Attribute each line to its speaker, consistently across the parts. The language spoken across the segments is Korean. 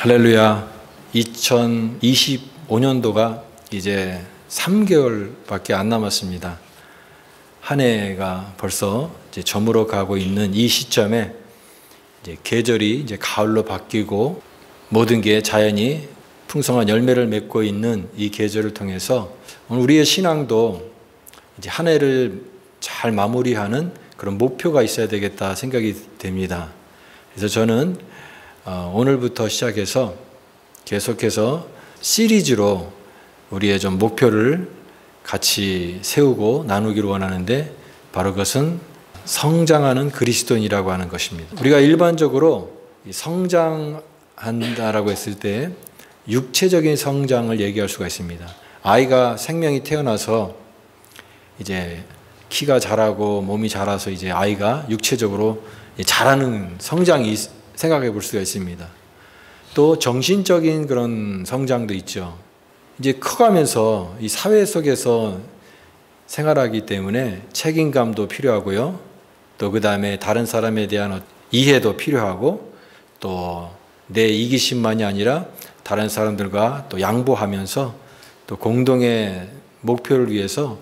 Speaker 1: 할렐루야. 2025년도가 이제 3개월밖에 안 남았습니다. 한 해가 벌써 이제 저물어 가고 있는 이 시점에 이제 계절이 이제 가을로 바뀌고 모든 게 자연이 풍성한 열매를 맺고 있는 이 계절을 통해서 오늘 우리의 신앙도 이제 한 해를 잘 마무리하는 그런 목표가 있어야 되겠다 생각이 됩니다. 그래서 저는 오늘부터 시작해서 계속해서 시리즈로 우리의 좀 목표를 같이 세우고 나누기를 원하는데, 바로 그것은 성장하는 그리스도인이라고 하는 것입니다. 우리가 일반적으로 성장한다라고 했을 때 육체적인 성장을 얘기할 수가 있습니다. 아이가 생명이 태어나서 이제 키가 자라고 몸이 자라서 이제 아이가 육체적으로 자라는 성장이 생각해 볼 수가 있습니다. 또 정신적인 그런 성장도 있죠. 이제 커가면서 이 사회 속에서 생활하기 때문에 책임감도 필요하고요. 또 그 다음에 다른 사람에 대한 이해도 필요하고, 또 내 이기심만이 아니라 다른 사람들과 또 양보하면서 또 공동의 목표를 위해서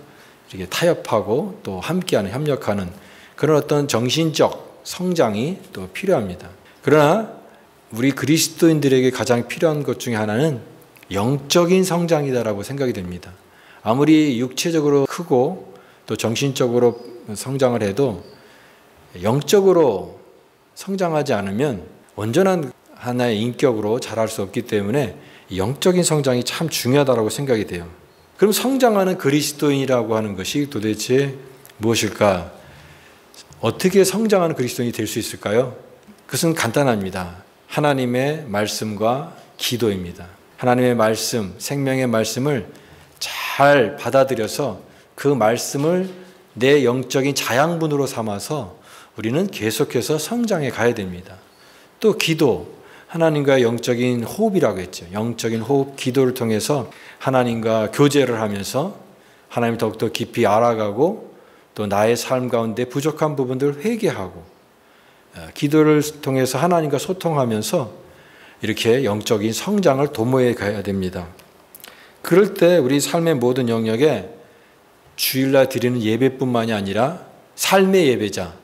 Speaker 1: 이렇게 타협하고 또 함께하는, 협력하는 그런 어떤 정신적 성장이 또 필요합니다. 그러나 우리 그리스도인들에게 가장 필요한 것 중에 하나는 영적인 성장이다라고 생각이 됩니다. 아무리 육체적으로 크고 또 정신적으로 성장을 해도 영적으로 성장하지 않으면 온전한 하나의 인격으로 자랄 수 없기 때문에 영적인 성장이 참 중요하다고 생각이 돼요. 그럼 성장하는 그리스도인이라고 하는 것이 도대체 무엇일까? 어떻게 성장하는 그리스도인이 될 수 있을까요? 그것은 간단합니다. 하나님의 말씀과 기도입니다. 하나님의 말씀, 생명의 말씀을 잘 받아들여서 그 말씀을 내 영적인 자양분으로 삼아서 우리는 계속해서 성장해 가야 됩니다. 또 기도, 하나님과의 영적인 호흡이라고 했죠. 영적인 호흡, 기도를 통해서 하나님과 교제를 하면서 하나님을 더욱더 깊이 알아가고, 또 나의 삶 가운데 부족한 부분들을 회개하고, 기도를 통해서 하나님과 소통하면서 이렇게 영적인 성장을 도모해 가야 됩니다. 그럴 때 우리 삶의 모든 영역에 주일날 드리는 예배뿐만이 아니라 삶의 예배자,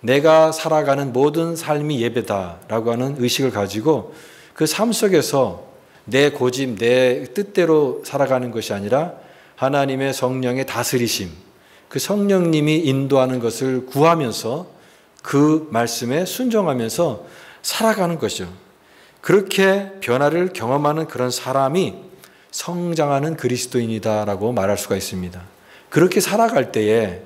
Speaker 1: 내가 살아가는 모든 삶이 예배다라고 하는 의식을 가지고 그 삶 속에서 내 고집, 내 뜻대로 살아가는 것이 아니라 하나님의 성령의 다스리심, 그 성령님이 인도하는 것을 구하면서 그 말씀에 순종하면서 살아가는 것이죠. 그렇게 변화를 경험하는 그런 사람이 성장하는 그리스도인이다라고 말할 수가 있습니다. 그렇게 살아갈 때에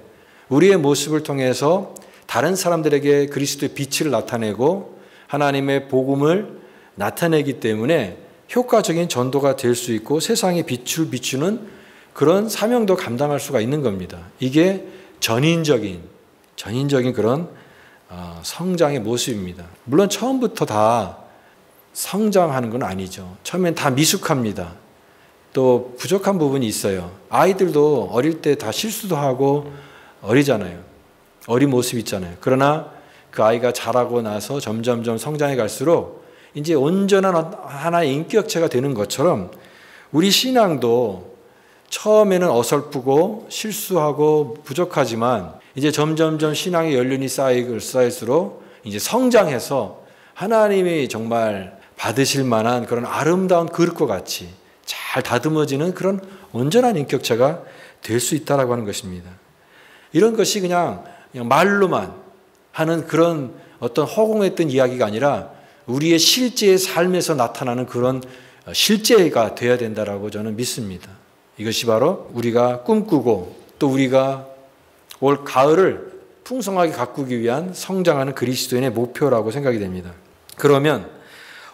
Speaker 1: 우리의 모습을 통해서 다른 사람들에게 그리스도의 빛을 나타내고 하나님의 복음을 나타내기 때문에 효과적인 전도가 될 수 있고 세상에 빛을 비추는 그런 사명도 감당할 수가 있는 겁니다. 이게 전인적인 그런 성장의 모습입니다. 물론 처음부터 다 성장하는 건 아니죠. 처음엔 다 미숙합니다. 또 부족한 부분이 있어요. 아이들도 어릴 때 다 실수도 하고 어리잖아요. 어린 모습이 있잖아요. 그러나 그 아이가 자라고 나서 점점점 성장해 갈수록 이제 온전한 하나의 인격체가 되는 것처럼 우리 신앙도 처음에는 어설프고 실수하고 부족하지만 이제 점점점 신앙의 연륜이 쌓일수록 이제 성장해서 하나님이 정말 받으실 만한 그런 아름다운 그릇과 같이 잘 다듬어지는 그런 온전한 인격체가 될 수 있다라고 하는 것입니다. 이런 것이 그냥 말로만 하는 그런 어떤 허공했던 이야기가 아니라 우리의 실제의 삶에서 나타나는 그런 실제가 되어야 된다라고 저는 믿습니다. 이것이 바로 우리가 꿈꾸고 또 우리가 올 가을을 풍성하게 가꾸기 위한 성장하는 그리스도인의 목표라고 생각이 됩니다. 그러면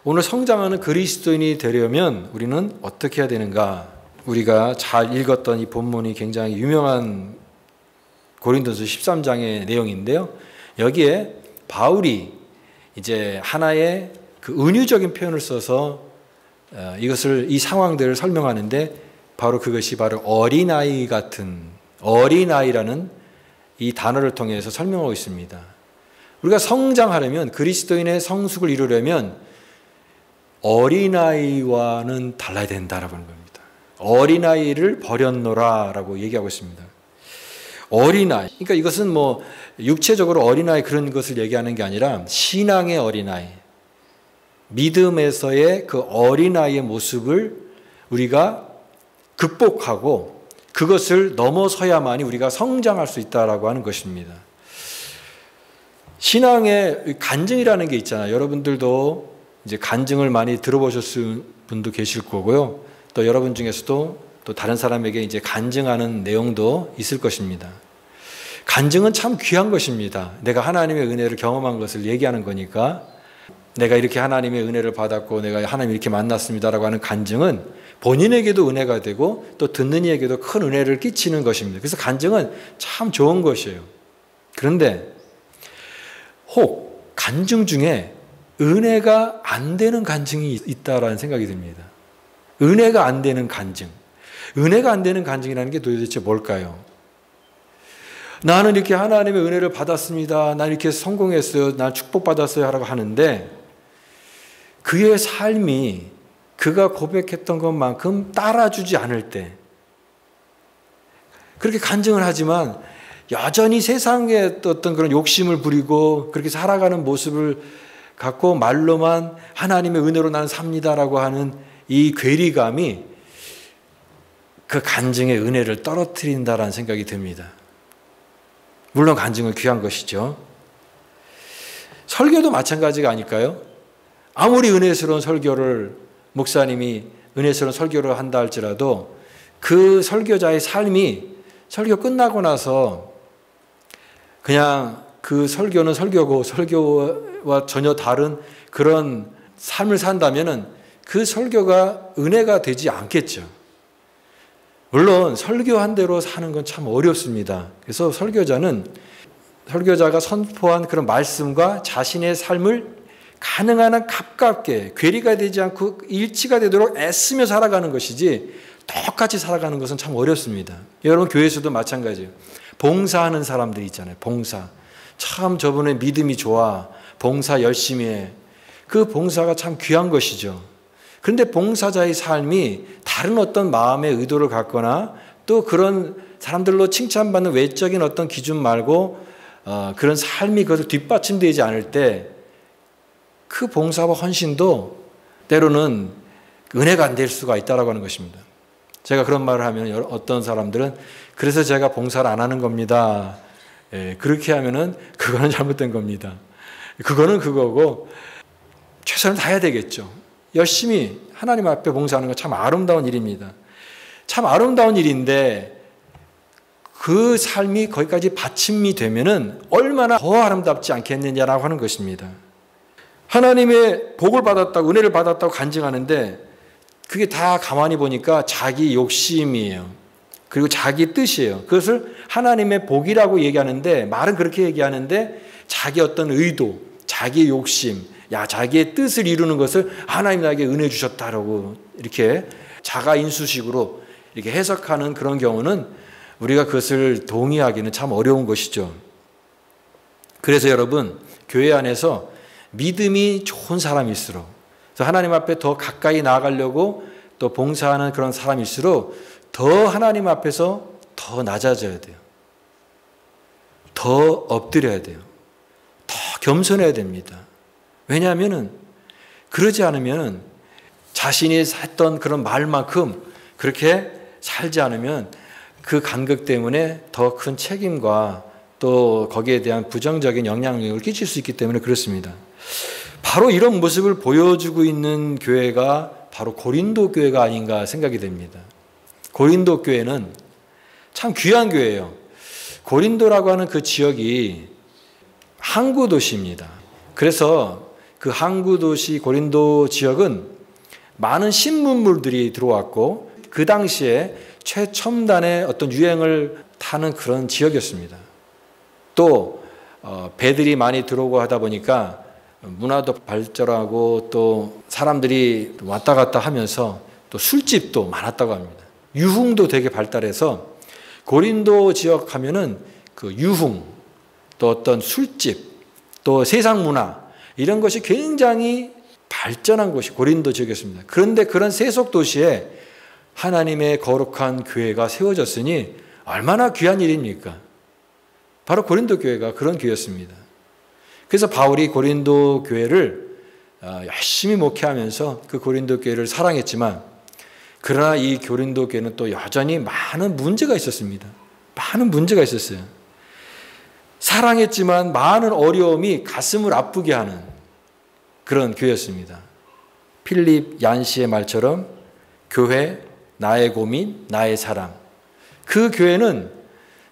Speaker 1: 오늘 성장하는 그리스도인이 되려면 우리는 어떻게 해야 되는가? 우리가 잘 읽었던 이 본문이 굉장히 유명한 고린도서 13장의 내용인데요. 여기에 바울이 이제 하나의 그 은유적인 표현을 써서 이 상황들을 설명하는데, 바로 그것이 바로 어린아이라는 이 단어를 통해서 설명하고 있습니다. 우리가 성장하려면, 그리스도인의 성숙을 이루려면 어린아이와는 달라야 된다라고 하는 겁니다. 어린아이를 버렸노라라고 얘기하고 있습니다. 어린아이. 그러니까 이것은 뭐 육체적으로 어린아이 그런 것을 얘기하는 게 아니라 신앙의 어린아이. 믿음에서의 그 어린아이의 모습을 우리가 극복하고 그것을 넘어서야만이 우리가 성장할 수 있다라고 하는 것입니다. 신앙의 간증이라는 게 있잖아요. 여러분들도 이제 간증을 많이 들어보셨을 분도 계실 거고요. 또 여러분 중에서도 또 다른 사람에게 이제 간증하는 내용도 있을 것입니다. 간증은 참 귀한 것입니다. 내가 하나님의 은혜를 경험한 것을 얘기하는 거니까 내가 이렇게 하나님의 은혜를 받았고 내가 하나님 이렇게 만났습니다라고 하는 간증은 본인에게도 은혜가 되고 또 듣는 이에게도 큰 은혜를 끼치는 것입니다. 그래서 간증은 참 좋은 것이에요. 그런데 혹 간증 중에 은혜가 안 되는 간증이 있다라는 생각이 듭니다. 은혜가 안 되는 간증. 은혜가 안 되는 간증이라는 게 도대체 뭘까요? 나는 이렇게 하나님의 은혜를 받았습니다. 난 이렇게 성공했어요. 난 축복받았어요. 하라고 하는데 그의 삶이 그가 고백했던 것만큼 따라주지 않을 때 그렇게 간증을 하지만 여전히 세상에 어떤 그런 욕심을 부리고 그렇게 살아가는 모습을 갖고 말로만 하나님의 은혜로 나는 삽니다라고 하는 이 괴리감이 그 간증의 은혜를 떨어뜨린다라는 생각이 듭니다. 물론 간증은 귀한 것이죠. 설교도 마찬가지가 아닐까요? 아무리 은혜스러운 설교를 목사님이 은혜스러운 설교를 한다 할지라도 그 설교자의 삶이 설교 끝나고 나서 그냥 그 설교는 설교고 설교와 전혀 다른 그런 삶을 산다면은 그 설교가 은혜가 되지 않겠죠. 물론 설교한 대로 사는 건 참 어렵습니다. 그래서 설교자가 선포한 그런 말씀과 자신의 삶을 가능한 한 가깝게 괴리가 되지 않고 일치가 되도록 애쓰며 살아가는 것이지 똑같이 살아가는 것은 참 어렵습니다. 여러분 교회에서도 마찬가지예요. 봉사하는 사람들이 있잖아요. 봉사. 참 저분의 믿음이 좋아. 봉사 열심히 해. 그 봉사가 참 귀한 것이죠. 그런데 봉사자의 삶이 다른 어떤 마음의 의도를 갖거나 또 그런 사람들로 칭찬받는 외적인 어떤 기준 말고 그런 삶이 그것을 뒷받침되지 않을 때 그 봉사와 헌신도 때로는 은혜가 안 될 수가 있다라고 하는 것입니다. 제가 그런 말을 하면 어떤 사람들은 그래서 제가 봉사를 안 하는 겁니다. 그렇게 하면은 그거는 잘못된 겁니다. 그거는 그거고 최선을 다해야 되겠죠. 열심히 하나님 앞에 봉사하는 건 참 아름다운 일입니다. 참 아름다운 일인데 그 삶이 거기까지 받침이 되면은 얼마나 더 아름답지 않겠느냐라고 하는 것입니다. 하나님의 복을 받았다고 은혜를 받았다고 간증하는데 그게 다 가만히 보니까 자기 욕심이에요. 그리고 자기 뜻이에요. 그것을 하나님의 복이라고 얘기하는데 말은 그렇게 얘기하는데 자기 어떤 의도, 자기 욕심, 자기의 뜻을 이루는 것을 하나님 나에게 은혜 주셨다라고 이렇게 자가인수식으로 이렇게 해석하는 그런 경우는 우리가 그것을 동의하기는 참 어려운 것이죠. 그래서 여러분 교회 안에서 믿음이 좋은 사람일수록 하나님 앞에 더 가까이 나아가려고 또 봉사하는 그런 사람일수록 더 하나님 앞에서 더 낮아져야 돼요. 더 엎드려야 돼요. 더 겸손해야 됩니다. 왜냐하면 그러지 않으면 자신이 했던 그런 말만큼 그렇게 살지 않으면 그 간극 때문에 더 큰 책임과 또 거기에 대한 부정적인 영향력을 끼칠 수 있기 때문에 그렇습니다. 바로 이런 모습을 보여주고 있는 교회가 바로 고린도 교회가 아닌가 생각이 됩니다. 고린도 교회는 참 귀한 교회예요. 고린도라고 하는 그 지역이 항구 도시입니다. 그래서 그 항구 도시 고린도 지역은 많은 신문물들이 들어왔고 그 당시에 최첨단의 어떤 유행을 타는 그런 지역이었습니다. 또 배들이 많이 들어오고 하다 보니까 문화도 발전하고 또 사람들이 왔다 갔다 하면서 또 술집도 많았다고 합니다. 유흥도 되게 발달해서 고린도 지역 하면은 그 유흥 또 어떤 술집 또 세상 문화 이런 것이 굉장히 발전한 곳이 고린도 지역이었습니다. 그런데 그런 세속 도시에 하나님의 거룩한 교회가 세워졌으니 얼마나 귀한 일입니까? 바로 고린도 교회가 그런 교회였습니다. 그래서 바울이 고린도 교회를 열심히 목회하면서 그 고린도 교회를 사랑했지만, 그러나 이 고린도 교회는 또 여전히 많은 문제가 있었습니다. 많은 문제가 있었어요. 사랑했지만 많은 어려움이 가슴을 아프게 하는 그런 교회였습니다. 필립 얀시의 말처럼 교회, 나의 고민, 나의 사랑. 그 교회는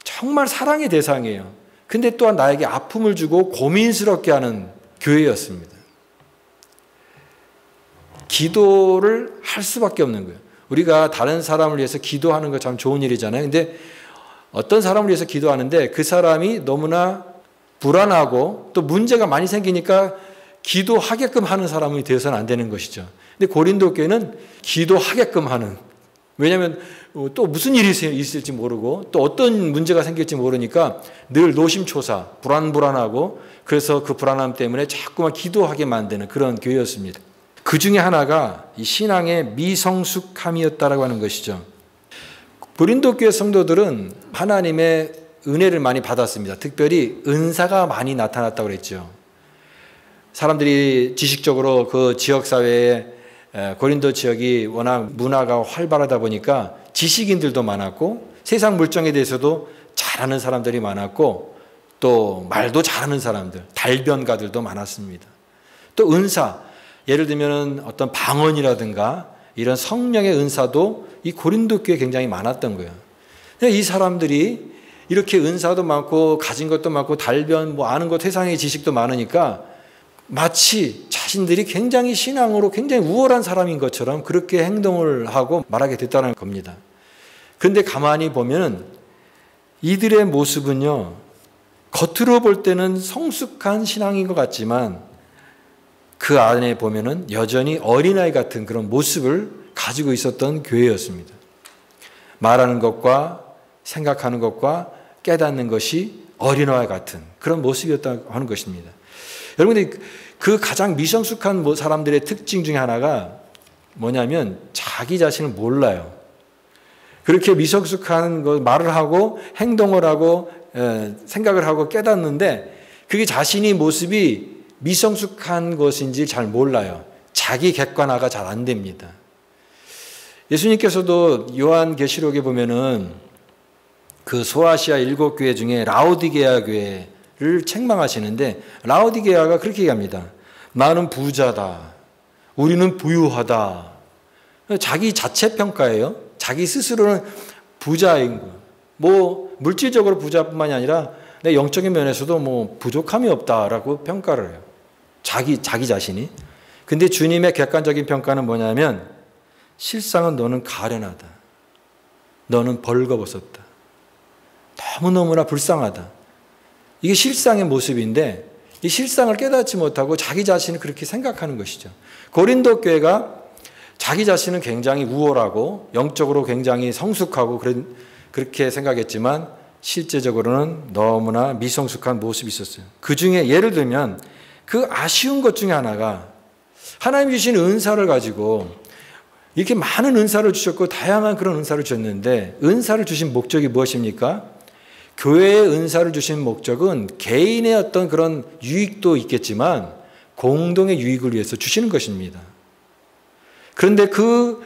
Speaker 1: 정말 사랑의 대상이에요. 근데 또한 나에게 아픔을 주고 고민스럽게 하는 교회였습니다. 기도를 할 수밖에 없는 거예요. 우리가 다른 사람을 위해서 기도하는 거 참 좋은 일이잖아요. 근데 어떤 사람을 위해서 기도하는데 그 사람이 너무나 불안하고 또 문제가 많이 생기니까 기도하게끔 하는 사람이 되어서는 안 되는 것이죠. 근데 고린도 교회는 기도하게끔 하는, 왜냐하면 또 무슨 일이 있을지 모르고 또 어떤 문제가 생길지 모르니까 늘 노심초사, 불안하고, 그래서 그 불안함 때문에 자꾸만 기도하게 만드는 그런 교회였습니다. 그 중에 하나가 이 신앙의 미성숙함이었다라고 하는 것이죠. 고린도 교회 성도들은 하나님의 은혜를 많이 받았습니다. 특별히 은사가 많이 나타났다고 그랬죠. 사람들이 지식적으로 그 지역사회에, 고린도 지역이 워낙 문화가 활발하다 보니까 지식인들도 많았고 세상 물정에 대해서도 잘하는 사람들이 많았고 또 말도 잘하는 사람들, 달변가들도 많았습니다. 또 은사, 예를 들면 어떤 방언이라든가 이런 성령의 은사도 이 고린도 교회에 굉장히 많았던 거예요. 이 사람들이 이렇게 은사도 많고 가진 것도 많고 달변 아는 것, 세상의 지식도 많으니까 마치 자신들이 굉장히 신앙으로 굉장히 우월한 사람인 것처럼 그렇게 행동을 하고 말하게 됐다는 겁니다. 그런데 가만히 보면 이들의 모습은요, 겉으로 볼 때는 성숙한 신앙인 것 같지만 그 안에 보면은 여전히 어린아이 같은 그런 모습을 가지고 있었던 교회였습니다. 말하는 것과 생각하는 것과 깨닫는 것이 어린아이 같은 그런 모습이었다고 하는 것입니다. 여러분들, 그 가장 미성숙한 사람들의 특징 중에 하나가 뭐냐면 자기 자신을 몰라요. 그렇게 미성숙한 거 말을 하고 행동을 하고 생각을 하고 깨닫는데 그게 자신이 모습이 미성숙한 것인지 잘 몰라요. 자기 객관화가 잘 안 됩니다. 예수님께서도 요한계시록에 보면은 그 소아시아 7교회 중에 라오디게아 교회를 책망하시는데 라오디게아가 그렇게 얘기합니다. 나는 부자다. 우리는 부유하다. 자기 자체 평가예요. 자기 스스로는 부자인 거. 뭐 물질적으로 부자뿐만이 아니라 내 영적인 면에서도 뭐 부족함이 없다라고 평가를 해요. 자기 자신이. 근데 주님의 객관적인 평가는 뭐냐면 실상은 너는 가련하다. 너는 벌거벗었다. 너무너무나 불쌍하다. 이게 실상의 모습인데 이 실상을 깨닫지 못하고 자기 자신을 그렇게 생각하는 것이죠. 고린도 교회가 자기 자신은 굉장히 우월하고 영적으로 굉장히 성숙하고 그렇게 생각했지만 실제적으로는 너무나 미성숙한 모습이 있었어요. 그 중에 예를 들면 그 아쉬운 것 중에 하나가 하나님 주신 은사를 가지고 이렇게 많은 은사를 주셨고 다양한 그런 은사를 주셨는데 은사를 주신 목적이 무엇입니까? 교회의 은사를 주신 목적은 개인의 어떤 그런 유익도 있겠지만 공동의 유익을 위해서 주시는 것입니다. 그런데 그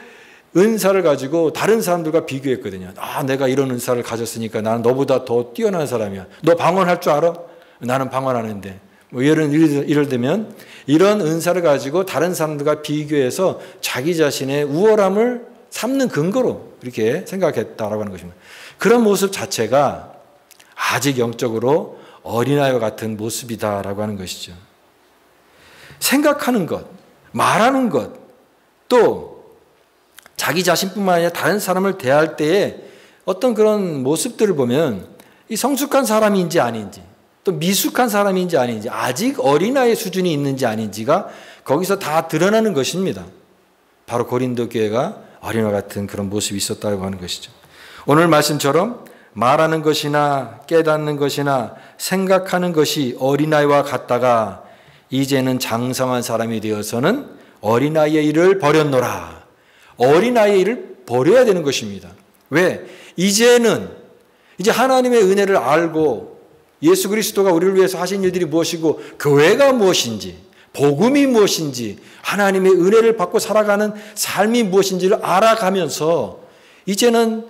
Speaker 1: 은사를 가지고 다른 사람들과 비교했거든요. 내가 이런 은사를 가졌으니까 나는 너보다 더 뛰어난 사람이야. 너 방언할 줄 알아? 나는 방언하는데. 예를 들면 이런 은사를 가지고 다른 사람들과 비교해서 자기 자신의 우월함을 삼는 근거로 이렇게 생각했다라고 하는 것입니다. 그런 모습 자체가 아직 영적으로 어린아이와 같은 모습이다라고 하는 것이죠. 생각하는 것, 말하는 것, 또 자기 자신뿐만 아니라 다른 사람을 대할 때에 어떤 그런 모습들을 보면 이 성숙한 사람인지 아닌지 또 미숙한 사람인지 아닌지 아직 어린아이의 수준이 있는지 아닌지가 거기서 다 드러나는 것입니다. 바로 고린도 교회가 어린아이 같은 그런 모습이 있었다고 하는 것이죠. 오늘 말씀처럼 말하는 것이나 깨닫는 것이나 생각하는 것이 어린아이와 같다가 이제는 장성한 사람이 되어서는 어린아이의 일을 버렸노라. 어린아이의 일을 버려야 되는 것입니다. 왜? 이제 하나님의 은혜를 알고 예수 그리스도가 우리를 위해서 하신 일들이 무엇이고 교회가 무엇인지, 복음이 무엇인지, 하나님의 은혜를 받고 살아가는 삶이 무엇인지를 알아가면서 이제는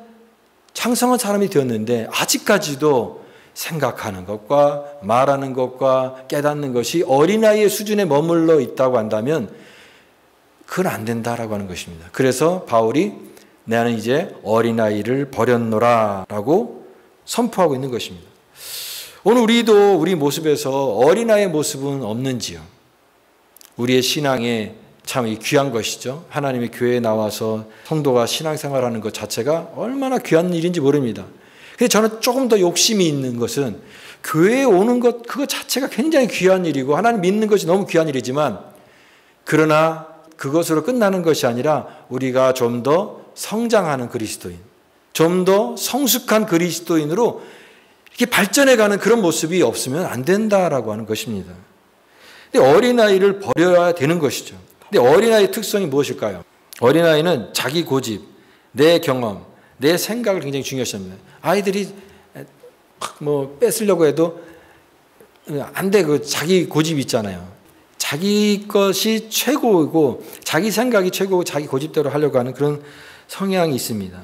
Speaker 1: 창성한 사람이 되었는데 아직까지도 생각하는 것과 말하는 것과 깨닫는 것이 어린아이의 수준에 머물러 있다고 한다면 그건 안 된다라고 하는 것입니다. 그래서 바울이 나는 이제 어린아이를 버렸노라 라고 선포하고 있는 것입니다. 오늘 우리도 우리 모습에서 어린아이의 모습은 없는지요? 우리의 신앙에 참 귀한 것이죠. 하나님의 교회에 나와서 성도가 신앙생활하는 것 자체가 얼마나 귀한 일인지 모릅니다. 근데 저는 조금 더 욕심이 있는 것은 교회에 오는 것 그거 자체가 굉장히 귀한 일이고 하나님 믿는 것이 너무 귀한 일이지만 그러나 그것으로 끝나는 것이 아니라 우리가 좀 더 성장하는 그리스도인, 좀 더 성숙한 그리스도인으로 이렇게 발전해가는 그런 모습이 없으면 안 된다라고 하는 것입니다. 근데 어린아이를 버려야 되는 것이죠. 근데 어린아이의 특성이 무엇일까요? 어린아이는 자기 고집, 내 경험, 내 생각을 굉장히 중요시합니다. 아이들이 뺏으려고 해도 안 돼. 그 자기 고집이 있잖아요. 자기 것이 최고이고 자기 생각이 최고고 자기 고집대로 하려고 하는 그런 성향이 있습니다.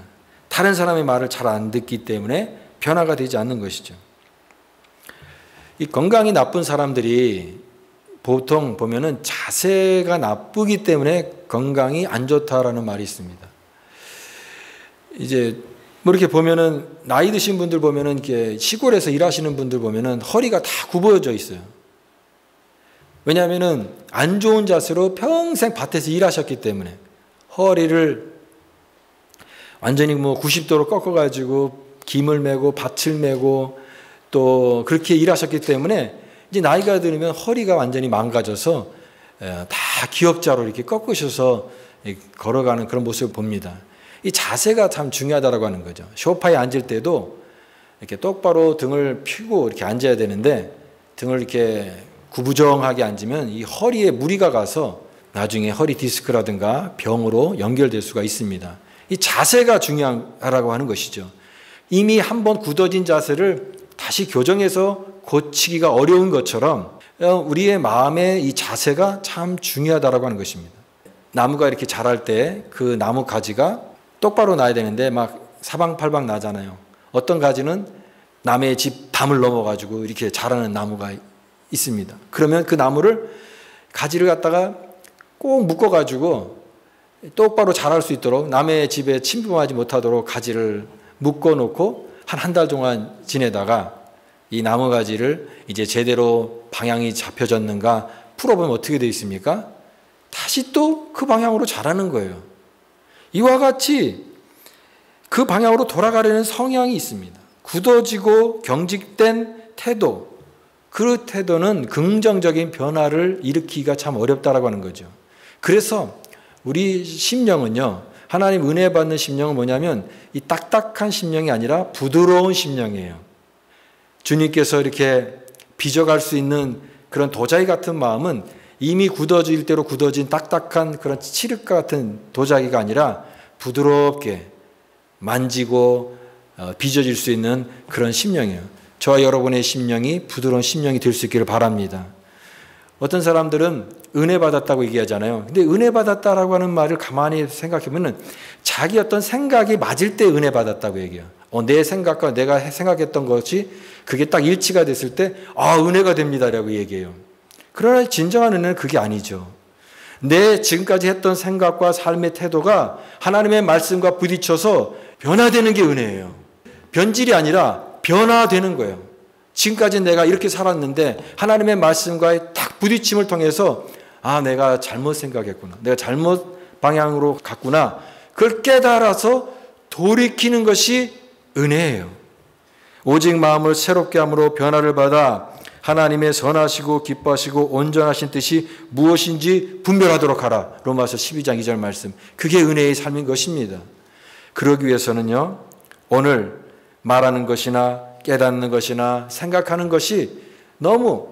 Speaker 1: 다른 사람의 말을 잘 안 듣기 때문에 변화가 되지 않는 것이죠. 이 건강이 나쁜 사람들이 보통 보면은 자세가 나쁘기 때문에 건강이 안 좋다라는 말이 있습니다. 이제 이렇게 보면은 나이 드신 분들 보면은 이렇게 시골에서 일하시는 분들 보면은 허리가 다 굽어져 있어요. 왜냐하면은 안 좋은 자세로 평생 밭에서 일하셨기 때문에 허리를 완전히 90도로 꺾어가지고 김을 메고 밭을 메고 또 그렇게 일하셨기 때문에 이제 나이가 들면 허리가 완전히 망가져서 다 기역자로 이렇게 꺾으셔서 걸어가는 그런 모습을 봅니다. 이 자세가 참 중요하다고 하는 거죠. 소파에 앉을 때도 이렇게 똑바로 등을 펴고 이렇게 앉아야 되는데 등을 이렇게 구부정하게 앉으면 이 허리에 무리가 가서 나중에 허리 디스크라든가 병으로 연결될 수가 있습니다. 이 자세가 중요하다고 하는 것이죠. 이미 한번 굳어진 자세를 다시 교정해서 고치기가 어려운 것처럼 우리의 마음의 이 자세가 참 중요하다고 하는 것입니다. 나무가 이렇게 자랄 때 그 나무 가지가 똑바로 나야 되는데 막 사방팔방 나잖아요. 어떤 가지는 남의 집 담을 넘어가지고 이렇게 자라는 나무가 있습니다. 그러면 그 나무를 가지를 갖다가 꼭 묶어가지고 똑바로 자랄 수 있도록 남의 집에 침범하지 못하도록 가지를 묶어놓고 한 달 동안 지내다가 이 나무 가지를 이제 제대로 방향이 잡혀졌는가 풀어보면 어떻게 되어 있습니까? 다시 또 그 방향으로 자라는 거예요. 이와 같이 그 방향으로 돌아가려는 성향이 있습니다. 굳어지고 경직된 태도, 그 태도는 긍정적인 변화를 일으키기가 참 어렵다라고 하는 거죠. 그래서 우리 심령은요, 하나님 은혜 받는 심령은 뭐냐면 이 딱딱한 심령이 아니라 부드러운 심령이에요. 주님께서 이렇게 빚어갈 수 있는 그런 도자기 같은 마음은 이미 굳어질 대로 굳어진 딱딱한 그런 칠흑과 같은 도자기가 아니라 부드럽게 만지고 빚어질 수 있는 그런 심령이에요. 저와 여러분의 심령이 부드러운 심령이 될 수 있기를 바랍니다. 어떤 사람들은 은혜 받았다고 얘기하잖아요. 근데 은혜 받았다라고 하는 말을 가만히 생각해보면 자기 어떤 생각이 맞을 때 은혜 받았다고 얘기해요. 내 생각과 내가 생각했던 것이 그게 딱 일치가 됐을 때 은혜가 됩니다라고 얘기해요. 그러나 진정한 은혜는 그게 아니죠. 내 지금까지 했던 생각과 삶의 태도가 하나님의 말씀과 부딪혀서 변화되는 게 은혜예요. 변질이 아니라 변화되는 거예요. 지금까지 내가 이렇게 살았는데 하나님의 말씀과의 딱 부딪힘을 통해서 내가 잘못 생각했구나. 내가 잘못 방향으로 갔구나. 그걸 깨달아서 돌이키는 것이 은혜예요. 오직 마음을 새롭게 함으로 변화를 받아 하나님의 선하시고 기뻐하시고 온전하신 뜻이 무엇인지 분별하도록 하라. 로마서 12장 2절 말씀. 그게 은혜의 삶인 것입니다. 그러기 위해서는요, 오늘 말하는 것이나 깨닫는 것이나 생각하는 것이 너무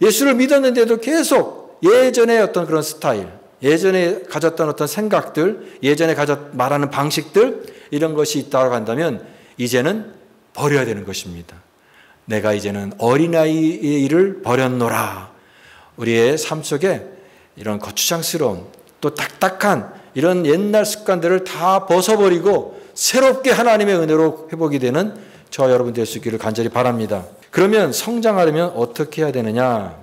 Speaker 1: 예수를 믿었는데도 계속 예전의 어떤 그런 스타일, 예전에 가졌던 어떤 생각들, 예전에 말하는 방식들, 이런 것이 있다고 한다면 이제는 버려야 되는 것입니다. 내가 이제는 어린아이의 일을 버렸노라. 우리의 삶 속에 이런 거추장스러운 또 딱딱한 이런 옛날 습관들을 다 벗어버리고 새롭게 하나님의 은혜로 회복이 되는 저와 여러분 될 수 있기를 간절히 바랍니다. 그러면 성장하려면 어떻게 해야 되느냐?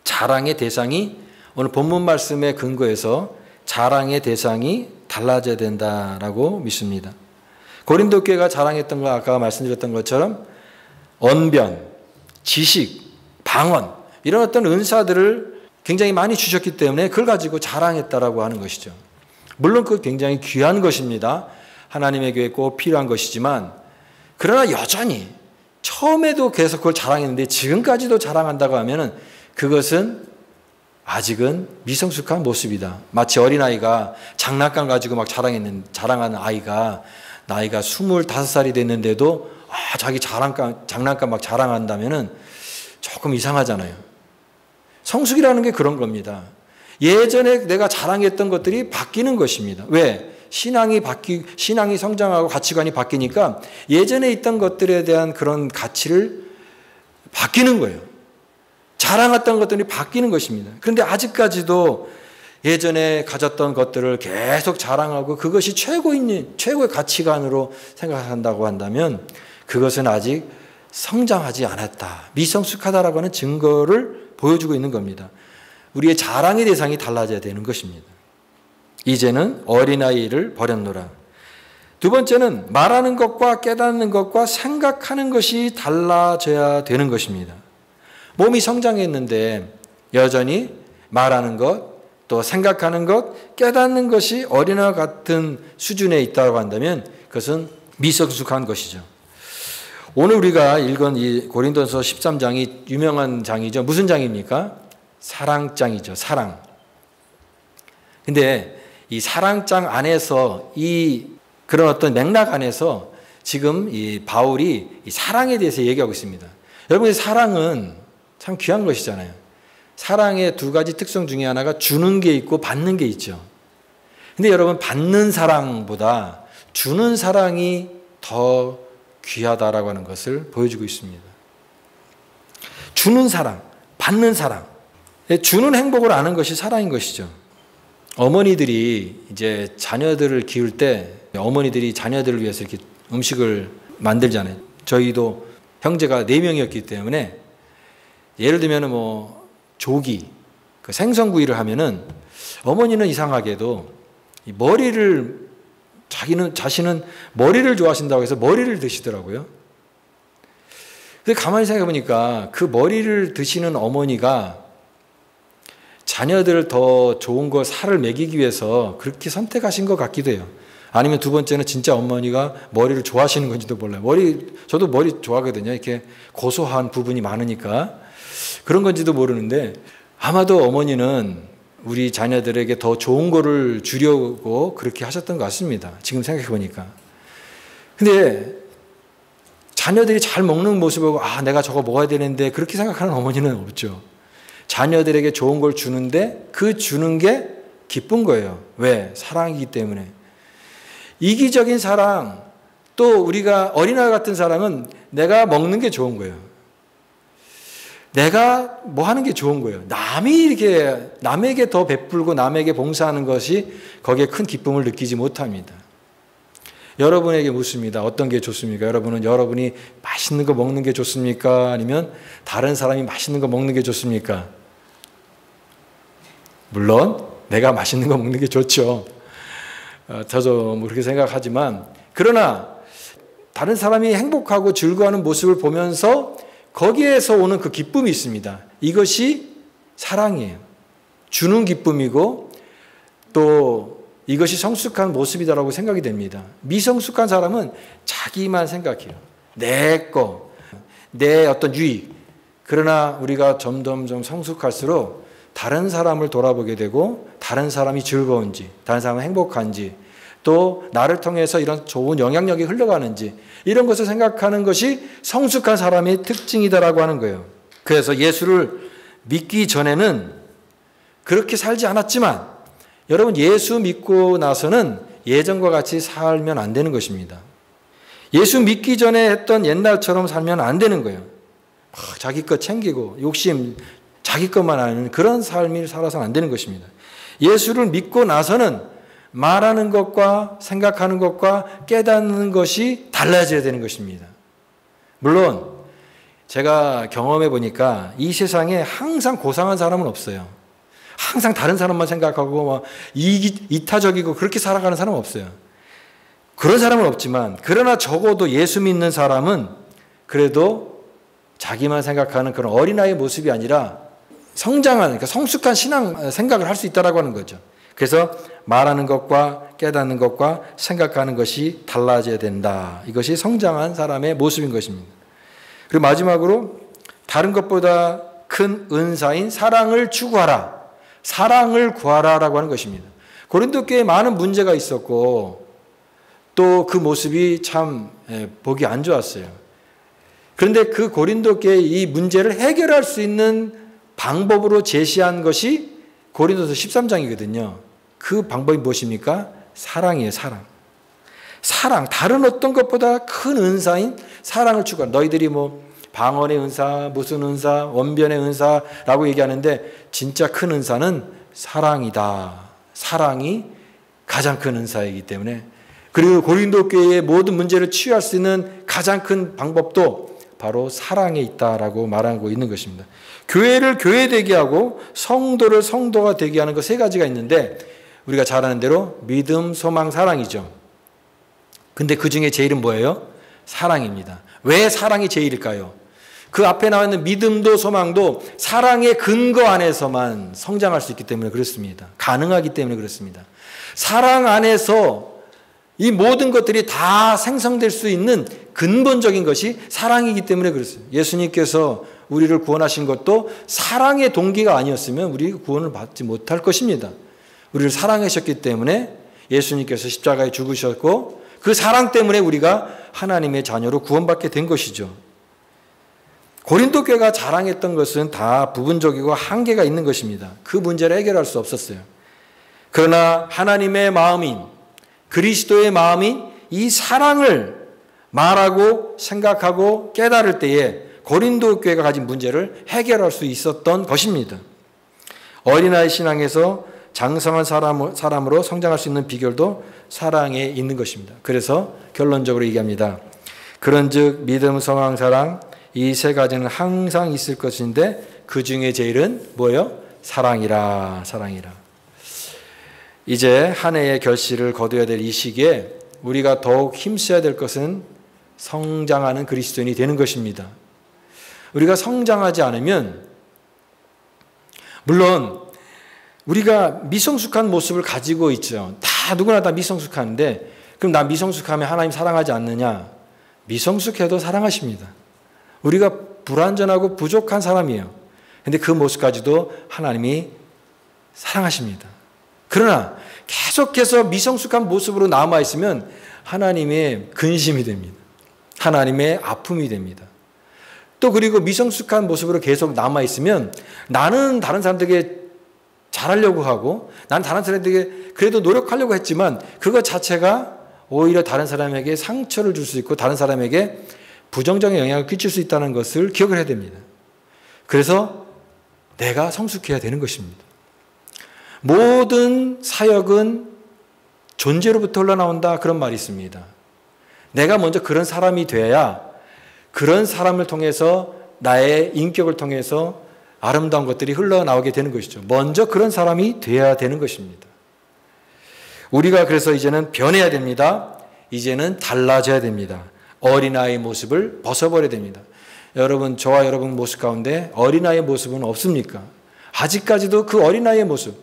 Speaker 1: 자랑의 대상이 오늘 본문 말씀에 근거해서 자랑의 대상이 달라져야 된다라고 믿습니다. 고린도 교회가 자랑했던 거 아까 말씀드렸던 것처럼 언변, 지식, 방언 이런 어떤 은사들을 굉장히 많이 주셨기 때문에 그걸 가지고 자랑했다라고 하는 것이죠. 물론 그 굉장히 귀한 것입니다. 하나님의 교회에 꼭 필요한 것이지만 그러나 여전히 처음에도 계속 그걸 자랑했는데 지금까지도 자랑한다고 하면은 그것은 아직은 미성숙한 모습이다. 마치 어린아이가 장난감 가지고 막 자랑하는 아이가 나이가 25살이 됐는데도 자기 장난감 막 자랑한다면은 조금 이상하잖아요. 성숙이라는 게 그런 겁니다. 예전에 내가 자랑했던 것들이 바뀌는 것입니다. 왜? 신앙이 성장하고 가치관이 바뀌니까 예전에 있던 것들에 대한 그런 가치를 바뀌는 거예요. 자랑했던 것들이 바뀌는 것입니다. 그런데 아직까지도 예전에 가졌던 것들을 계속 자랑하고 그것이 최고의 가치관으로 생각한다고 한다면 그것은 아직 성장하지 않았다. 미성숙하다라고 하는 증거를 보여주고 있는 겁니다. 우리의 자랑의 대상이 달라져야 되는 것입니다. 이제는 어린아이를 버렸노라. 두 번째는 말하는 것과 깨닫는 것과 생각하는 것이 달라져야 되는 것입니다. 몸이 성장했는데 여전히 말하는 것, 또 생각하는 것, 깨닫는 것이 어린아이와 같은 수준에 있다고 한다면 그것은 미성숙한 것이죠. 오늘 우리가 읽은 이 고린도서 13장이 유명한 장이죠. 무슨 장입니까? 사랑장이죠. 사랑. 근데 이 사랑장 안에서 그런 어떤 맥락 안에서 지금 이 바울이 이 사랑에 대해서 얘기하고 있습니다. 여러분, 사랑은 참 귀한 것이잖아요. 사랑의 두 가지 특성 중에 하나가 주는 게 있고 받는 게 있죠. 근데 여러분, 받는 사랑보다 주는 사랑이 더 귀하다라고 하는 것을 보여주고 있습니다. 주는 사랑, 받는 사랑. 주는 행복을 아는 것이 사랑인 것이죠. 어머니들이 이제 자녀들을 키울 때 어머니들이 자녀들을 위해서 이렇게 음식을 만들잖아요. 저희도 형제가 4명이었기 때문에 예를 들면 조기, 그 생선구이를 하면은 어머니는 이상하게도 자신은 머리를 좋아하신다고 해서 머리를 드시더라고요. 근데 가만히 생각해 보니까 그 머리를 드시는 어머니가 자녀들 더 좋은 거 살을 먹이기 위해서 그렇게 선택하신 것 같기도 해요. 아니면 두 번째는 진짜 어머니가 머리를 좋아하시는 건지도 몰라요. 저도 머리 좋아하거든요. 이렇게 고소한 부분이 많으니까 그런 건지도 모르는데 아마도 어머니는 우리 자녀들에게 더 좋은 거를 주려고 그렇게 하셨던 것 같습니다. 지금 생각해 보니까. 근데 자녀들이 잘 먹는 모습을 보고 내가 저거 먹어야 되는데 그렇게 생각하는 어머니는 없죠. 자녀들에게 좋은 걸 주는데 그 주는 게 기쁜 거예요. 왜? 사랑이기 때문에. 이기적인 사랑, 또 우리가 어린아이 같은 사랑은 내가 먹는 게 좋은 거예요. 내가 뭐 하는 게 좋은 거예요. 남에게 더 베풀고 남에게 봉사하는 것이 거기에 큰 기쁨을 느끼지 못합니다. 여러분에게 묻습니다. 어떤 게 좋습니까? 여러분이 맛있는 거 먹는 게 좋습니까? 아니면 다른 사람이 맛있는 거 먹는 게 좋습니까? 물론 내가 맛있는 거 먹는 게 좋죠. 저도 그렇게 생각하지만 그러나 다른 사람이 행복하고 즐거워하는 모습을 보면서 거기에서 오는 그 기쁨이 있습니다. 이것이 사랑이에요. 주는 기쁨이고 또 이것이 성숙한 모습이다라고 생각이 됩니다. 미성숙한 사람은 자기만 생각해요. 내 어떤 유익. 그러나 우리가 점점 성숙할수록 다른 사람을 돌아보게 되고 다른 사람이 즐거운지, 다른 사람이 행복한지, 또 나를 통해서 이런 좋은 영향력이 흘러가는지 이런 것을 생각하는 것이 성숙한 사람의 특징이다라고 하는 거예요. 그래서 예수를 믿기 전에는 그렇게 살지 않았지만 여러분 예수 믿고 나서는 예전과 같이 살면 안 되는 것입니다. 예수 믿기 전에 했던 옛날처럼 살면 안 되는 거예요. 자기 것 챙기고 욕심 자기 것만 하는 그런 삶을 살아서는 안 되는 것입니다. 예수를 믿고 나서는 말하는 것과 생각하는 것과 깨닫는 것이 달라져야 되는 것입니다. 물론 제가 경험해 보니까 이 세상에 항상 고상한 사람은 없어요. 항상 다른 사람만 생각하고 막 이타적이고 그렇게 살아가는 사람은 없어요. 그런 사람은 없지만 그러나 적어도 예수 믿는 사람은 그래도 자기만 생각하는 그런 어린아이의 모습이 아니라 성장하는, 그러니까 성숙한 신앙 생각을 할 수 있다라고 하는 거죠. 그래서 말하는 것과 깨닫는 것과 생각하는 것이 달라져야 된다. 이것이 성장한 사람의 모습인 것입니다. 그리고 마지막으로 다른 것보다 큰 은사인 사랑을 추구하라. 사랑을 구하라라고 하는 것입니다. 고린도 교회에 많은 문제가 있었고 또 그 모습이 참 보기 안 좋았어요. 그런데 그 고린도 교회의 이 문제를 해결할 수 있는 방법으로 제시한 것이 고린도서 13장이거든요. 그 방법이 무엇입니까? 사랑이에요. 사랑. 다른 어떤 것보다 큰 은사인 사랑을 추구하라. 너희들이 뭐 방언의 은사, 무슨 은사, 원변의 은사라고 얘기하는데 진짜 큰 은사는 사랑이다. 사랑이 가장 큰 은사이기 때문에, 그리고 고린도 교회의 모든 문제를 치유할 수 있는 가장 큰 방법도 바로 사랑에 있다라고 말하고 있는 것입니다. 교회를 교회되게 하고 성도를 성도가 되게 하는 것 세 가지가 있는데 우리가 잘 아는 대로 믿음, 소망, 사랑이죠. 근데 그 중에 제일은 뭐예요? 사랑입니다. 왜 사랑이 제일일까요? 그 앞에 나와 있는 믿음도 소망도 사랑의 근거 안에서만 성장할 수 있기 때문에 그렇습니다. 가능하기 때문에 그렇습니다. 사랑 안에서 이 모든 것들이 다 생성될 수 있는 근본적인 것이 사랑이기 때문에 그렇습니다. 예수님께서 우리를 구원하신 것도 사랑의 동기가 아니었으면 우리가 구원을 받지 못할 것입니다. 우리를 사랑하셨기 때문에 예수님께서 십자가에 죽으셨고 그 사랑 때문에 우리가 하나님의 자녀로 구원받게 된 것이죠. 고린도 교회가 자랑했던 것은 다 부분적이고 한계가 있는 것입니다. 그 문제를 해결할 수 없었어요. 그러나 하나님의 마음인 그리스도의 마음인 이 사랑을 말하고 생각하고 깨달을 때에 고린도 교회가 가진 문제를 해결할 수 있었던 것입니다. 어린아이 신앙에서 장성한 사람으로 성장할 수 있는 비결도 사랑에 있는 것입니다. 그래서 결론적으로 얘기합니다. 그런즉 믿음, 소망, 사랑 이 세 가지는 항상 있을 것인데 그 중에 제일은 뭐예요? 사랑이라. 이제 한 해의 결실을 거둬야 될 이 시기에 우리가 더욱 힘써야 될 것은 성장하는 그리스도인이 되는 것입니다. 우리가 성장하지 않으면 물론 우리가 미성숙한 모습을 가지고 있죠. 누구나 다 미성숙한데 그럼 나 미성숙하면 하나님 사랑하지 않느냐? 미성숙해도 사랑하십니다. 우리가 불완전하고 부족한 사람이에요. 그런데 그 모습까지도 하나님이 사랑하십니다. 그러나 계속해서 미성숙한 모습으로 남아있으면 하나님의 근심이 됩니다. 하나님의 아픔이 됩니다. 또 그리고 미성숙한 모습으로 계속 남아있으면 나는 다른 사람들에게 잘하려고 하고 난 다른 사람들에게 그래도 노력하려고 했지만 그것 자체가 오히려 다른 사람에게 상처를 줄 수 있고 다른 사람에게 부정적인 영향을 끼칠 수 있다는 것을 기억을 해야 됩니다. 그래서 내가 성숙해야 되는 것입니다. 모든 사역은 존재로부터 흘러나온다 그런 말이 있습니다. 내가 먼저 그런 사람이 돼야 그런 사람을 통해서 나의 인격을 통해서 아름다운 것들이 흘러나오게 되는 것이죠. 먼저 그런 사람이 돼야 되는 것입니다. 우리가 그래서 이제는 변해야 됩니다. 이제는 달라져야 됩니다. 어린아이의 모습을 벗어버려야 됩니다. 여러분, 저와 여러분 모습 가운데 어린아이의 모습은 없습니까? 아직까지도 그 어린아이의 모습,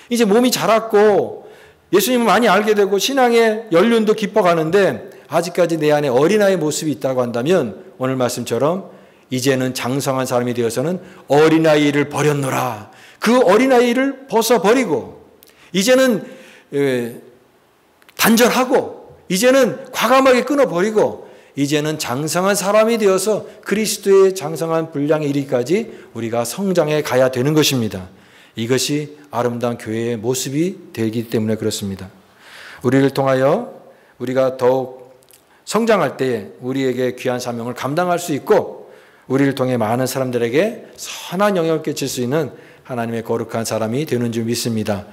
Speaker 1: 이제 몸이 자랐고 예수님을 많이 알게 되고 신앙의 연륜도 깊어가는데 아직까지 내 안에 어린아이의 모습이 있다고 한다면 오늘 말씀처럼 이제는 장성한 사람이 되어서는 어린아이를 버렸노라. 그 어린아이를 벗어버리고 이제는 단절하고 이제는 과감하게 끊어버리고 이제는 장성한 사람이 되어서 그리스도의 장성한 분량에 이르기까지 우리가 성장해 가야 되는 것입니다. 이것이 아름다운 교회의 모습이 되기 때문에 그렇습니다. 우리를 통하여 우리가 더욱 성장할 때 우리에게 귀한 사명을 감당할 수 있고 우리를 통해 많은 사람들에게 선한 영향을 끼칠 수 있는 하나님의 거룩한 사람이 되는 줄 믿습니다.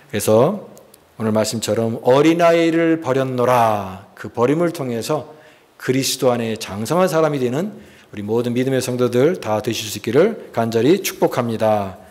Speaker 1: 그래서 오늘 말씀처럼 어린아이를 버렸노라, 그 버림을 통해서 그리스도 안에 장성한 사람이 되는 우리 모든 믿음의 성도들 다 되실 수 있기를 간절히 축복합니다.